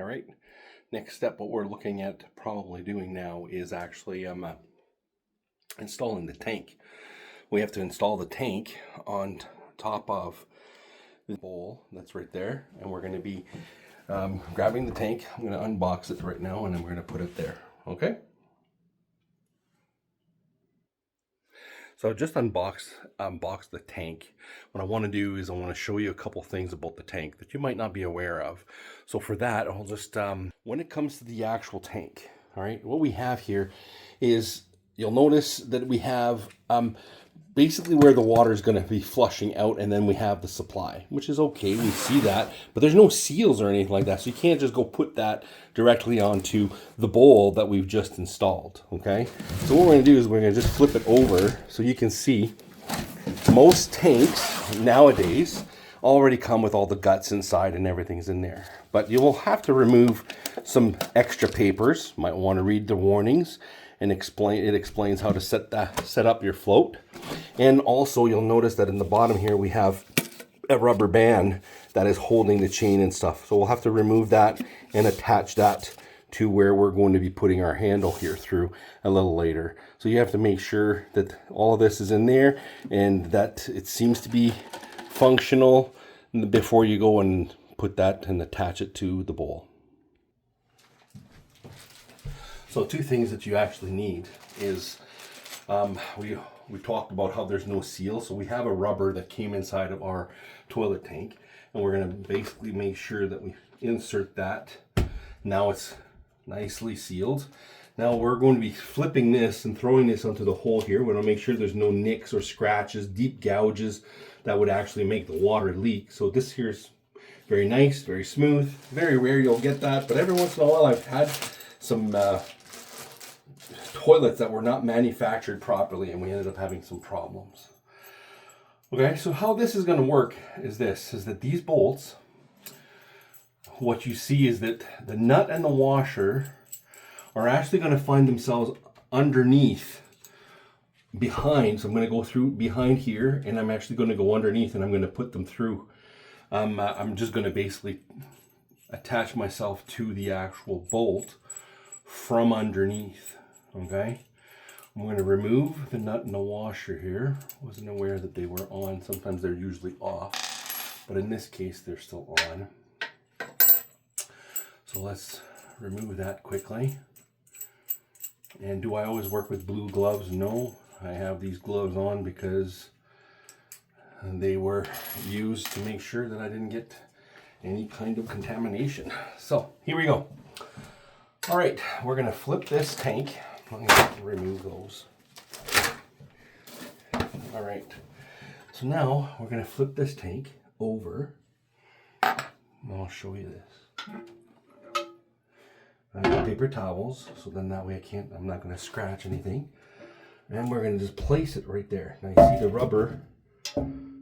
All right, next step, what we're looking at probably doing now is actually installing the tank. We have to install the tank on top of the bowl that's right there, and we're going to be grabbing the tank. I'm going to unbox it right now, and then we're going to put it there. Okay. So I just unboxed the tank. What I want to do is I want to show you a couple things about the tank that you might not be aware of. So for that, I'll just, when it comes to the actual tank, all right, what we have here is, you'll notice that we have basically where the water is going to be flushing out, and then we have the supply, which is okay. We see that, but there's no seals or anything like that. So you can't just go put that directly onto the bowl that we've just installed. Okay. So what we're going to do is we're going to just flip it over so you can see most tanks nowadays already come with all the guts inside and everything's in there. But you will have to remove some extra papers. Might want to read the warnings. And it explains how to set up your float. And also you'll notice that in the bottom here we have a rubber band that is holding the chain and stuff. So we'll have to remove that and attach that to where we're going to be putting our handle here through a little later. So you have to make sure that all of this is in there and that it seems to be functional before you go and put that and attach it to the bowl. So two things that you actually need is, we talked about how there's no seal. So we have a rubber that came inside of our toilet tank, and we're going to basically make sure that we insert that. Now it's nicely sealed. Now we're going to be flipping this and throwing this onto the hole here. We're going to make sure there's no nicks or scratches, deep gouges that would actually make the water leak. So this here is very nice, very smooth. Very rare you'll get that, but every once in a while I've had some toilets that were not manufactured properly, and we ended up having some problems. Okay, so how this is going to work is that these bolts, what you see is that the nut and the washer are actually going to find themselves underneath, behind. So I'm going to go through behind here, and I'm actually going to go underneath, and I'm going to put them through. I'm just going to basically attach myself to the actual bolt from underneath. Okay, I'm going to remove the nut and the washer here. Wasn't aware that they were on. Sometimes they're usually off, but in this case they're still on. So let's remove that quickly. And do I always work with blue gloves? No, I have these gloves on because they were used to make sure that I didn't get any kind of contamination. So here we go. All right, we're going to flip this tank. I'm going to remove those. All right, so now we're going to flip this tank over. I'll show you this. I got paper towels, so then that way I'm not going to scratch anything. And we're going to just place it right there. Now you see the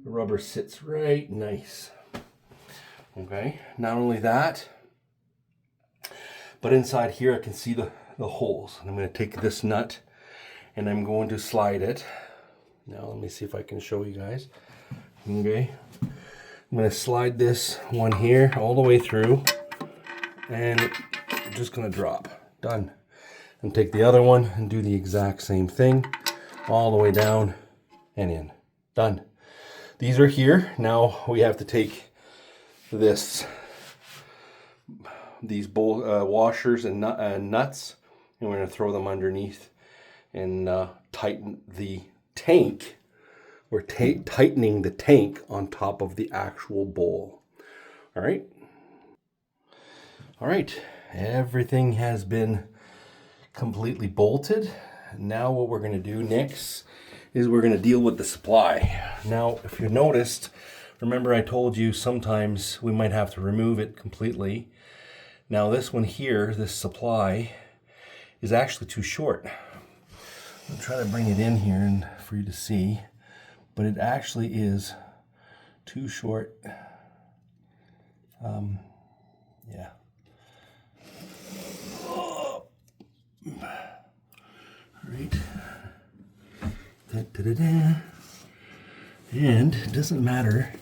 rubber sits right nice. Okay, not only that, but inside here I can see the holes. And I'm going to take this nut and I'm going to slide it. Now let me see if I can show you guys. Okay, I'm going to slide this one here all the way through, and I'm just going to drop. Done. And take the other one and do the exact same thing all the way down and in. Done. These are here. Now we have to take these washers and nuts, and we're going to throw them underneath and tighten the tank. We're tightening the tank on top of the actual bowl. All right. All right. Everything has been completely bolted. Now what we're going to do next is we're going to deal with the supply. Now, if you noticed, remember I told you sometimes we might have to remove it completely. Now this one here, this supply, is actually too short. I'll try to bring it in here and for you to see, but it actually is too short. Yeah. Right. Da-da-da-da. And it doesn't matter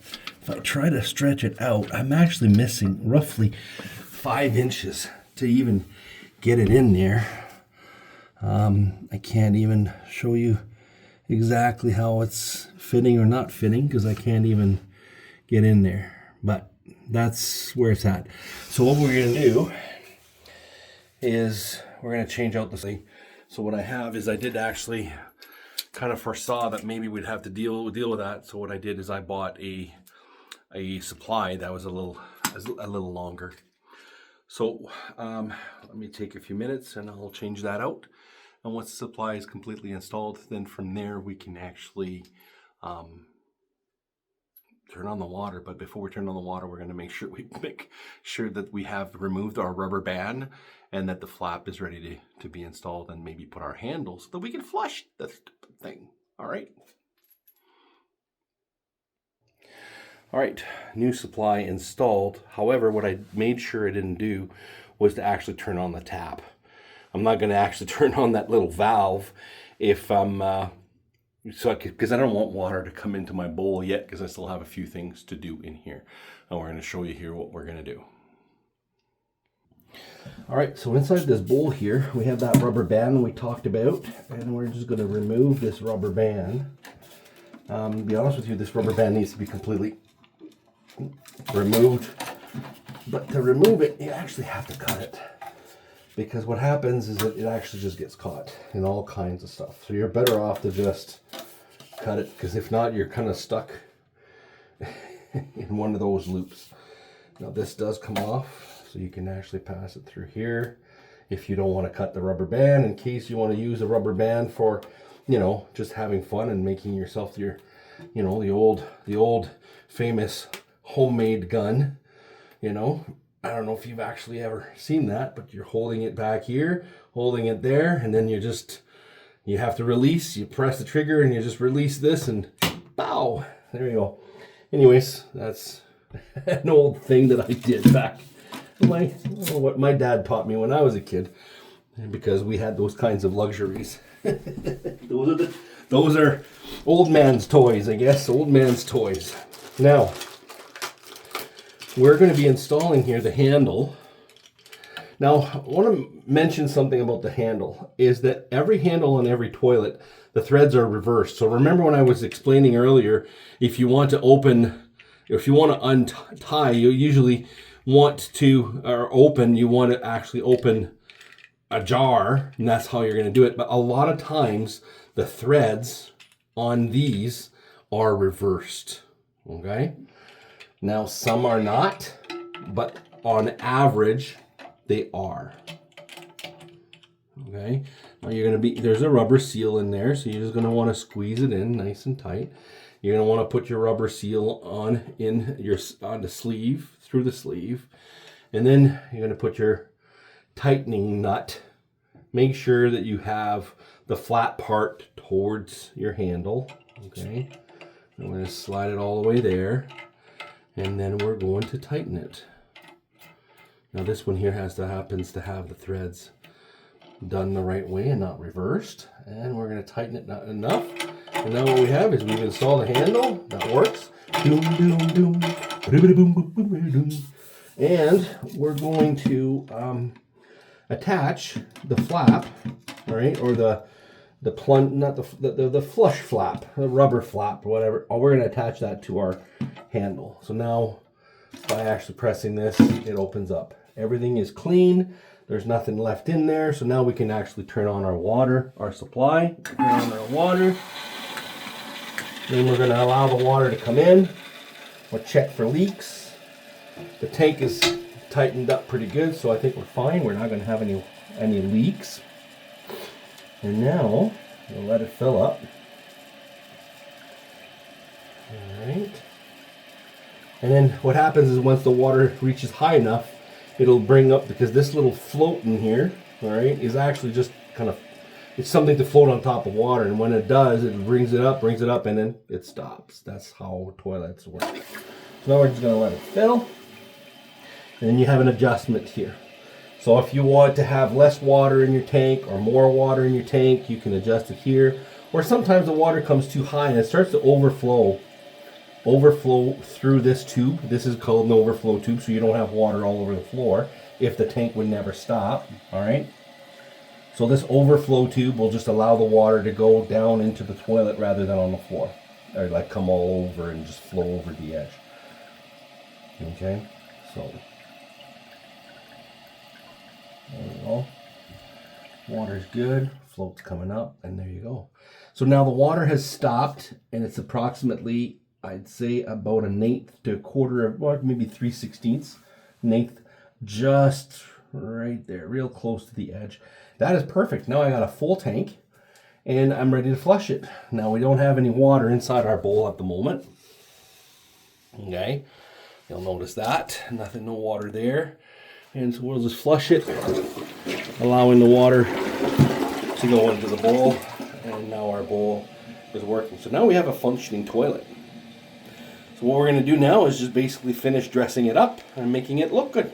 if I try to stretch it out. I'm actually missing roughly 5 inches to even get it in there. I can't even show you exactly how it's fitting or not fitting because I can't even get in there, but that's where it's at. So what we're going to do is we're going to change out this thing. So what I have is I did actually kind of foresaw that maybe we'd have to deal with that. So what I did is I bought a supply that was a little longer. So let me take a few minutes and I'll change that out. And once the supply is completely installed, then from there we can actually turn on the water. But before we turn on the water, we're going to make sure that we have removed our rubber band and that the flap is ready to be installed, and maybe put our handle so that we can flush the thing. All right. All right, new supply installed. However, what I made sure I didn't do was to actually turn on the tap. I'm not going to actually turn on that little valve if I'm because I don't want water to come into my bowl yet, because I still have a few things to do in here. And we're going to show you here what we're going to do. All right, so inside this bowl here, we have that rubber band we talked about, and we're just going to remove this rubber band. To be honest with you, this rubber band needs to be completely removed. But to remove it, you actually have to cut it. Because what happens is that it actually just gets caught in all kinds of stuff. So you're better off to just cut it, because if not, you're kind of stuck in one of those loops. Now this does come off, so you can actually pass it through here if you don't want to cut the rubber band, in case you want to use a rubber band for, you know, just having fun and making yourself your, you know, the old famous homemade gun, you know. I don't know if you've actually ever seen that, but you're holding it back here, holding it there, and then you have to release, you press the trigger and you just release this and bow, there you go. Anyways, that's an old thing that I did back, what my dad taught me when I was a kid, because we had those kinds of luxuries. Those are old man's toys, I guess, old man's toys. Now, we're going to be installing here the handle. Now, I want to mention something about the handle, is that every handle on every toilet, the threads are reversed. So remember when I was explaining earlier, if you want to untie, you usually want to, you want to actually open a jar, and that's how you're going to do it. But a lot of times, the threads on these are reversed, okay? Now, some are not, but on average, they are. Okay. Now there's a rubber seal in there, so you're just going to want to squeeze it in nice and tight. You're going to want to put your rubber seal on the sleeve, through the sleeve, and then you're going to put your tightening nut. Make sure that you have the flat part towards your handle. Okay. I'm going to slide it all the way there. And then we're going to tighten it. Now this one here happens to have the threads done the right way and not reversed. And we're going to tighten it enough. And now what we have is we've installed a handle that works. Doom, doom, doom. And we're going to attach the flap, all right, or the flush flap, the rubber flap, or whatever. We're going to attach that to our handle. So now, by actually pressing this, it opens up. Everything is clean. There's nothing left in there. So now we can actually turn on our water, our supply. Turn on our water. Then we're going to allow the water to come in. We'll check for leaks. The tank is tightened up pretty good, so I think we're fine. We're not going to have any leaks. And now we'll let it fill up. All right. And then what happens is once the water reaches high enough, it'll bring up, because this little float in here, all right, is actually just kind of, it's something to float on top of water. And when it does, it brings it up, and then it stops. That's how toilets work. So now we're just going to let it fill. And then you have an adjustment here. So if you want to have less water in your tank or more water in your tank, you can adjust it here. Or sometimes the water comes too high and it starts to overflow through this tube. This is called an overflow tube, so you don't have water all over the floor. if the tank would never stop. All right. So this overflow tube will just allow the water to go down into the toilet rather than on the floor, or like come all over and just flow over the edge. Okay, so there we go. Water's good, float's coming up, and there you go. So now the water has stopped, and it's approximately, I'd say, about an eighth to a quarter of, well, maybe 3/16, an eighth, just right there, real close to the edge. That is perfect. Now I got a full tank, and I'm ready to flush it. Now we don't have any water inside our bowl at the moment. Okay, you'll notice that. Nothing, no water there. And so we'll just flush it, allowing the water to go into the bowl. And now our bowl is working. So now we have a functioning toilet. So what we're going to do now is just basically finish dressing it up and making it look good.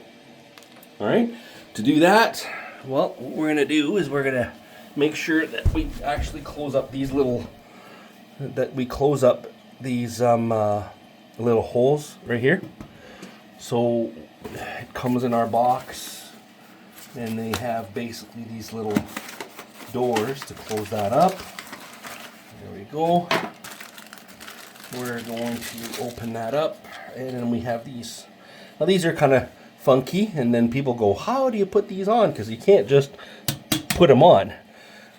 All right. To do that, well, what we're going to do is we're going to make sure that we actually close up these little, little holes right here. So it comes in our box, and they have basically these little doors to close that up. There we go. We're going to open that up, and then we have these. Now these are kind of funky, and then people go, how do you put these on? Because you can't just put them on.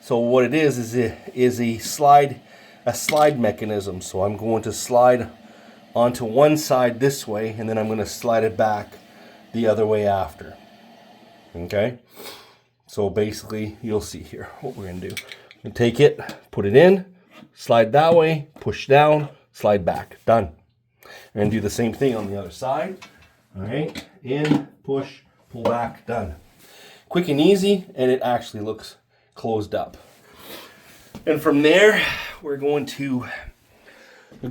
So what it is a slide mechanism. So I'm going to slide onto one side this way, and then I'm going to slide it back the other way after. Okay? So basically, you'll see here what we're going to do. We're going to take it, put it in, slide that way, push down, slide back. Done. We're going to do the same thing on the other side. All right? In, push, pull back, done. Quick and easy, and it actually looks closed up. And from there, we're going to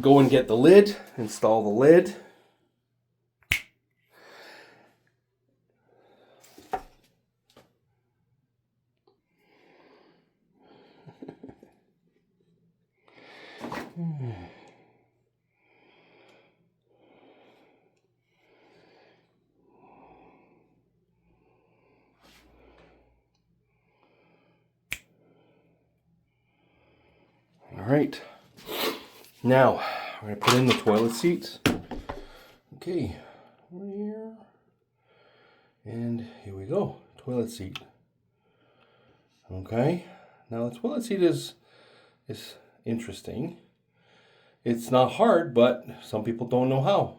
go and get the lid, install the lid. All right, now we're going to put in the toilet seats. Okay, right here, and here we go, toilet seat. Okay, now the toilet seat is interesting. It's not hard, but some people don't know how.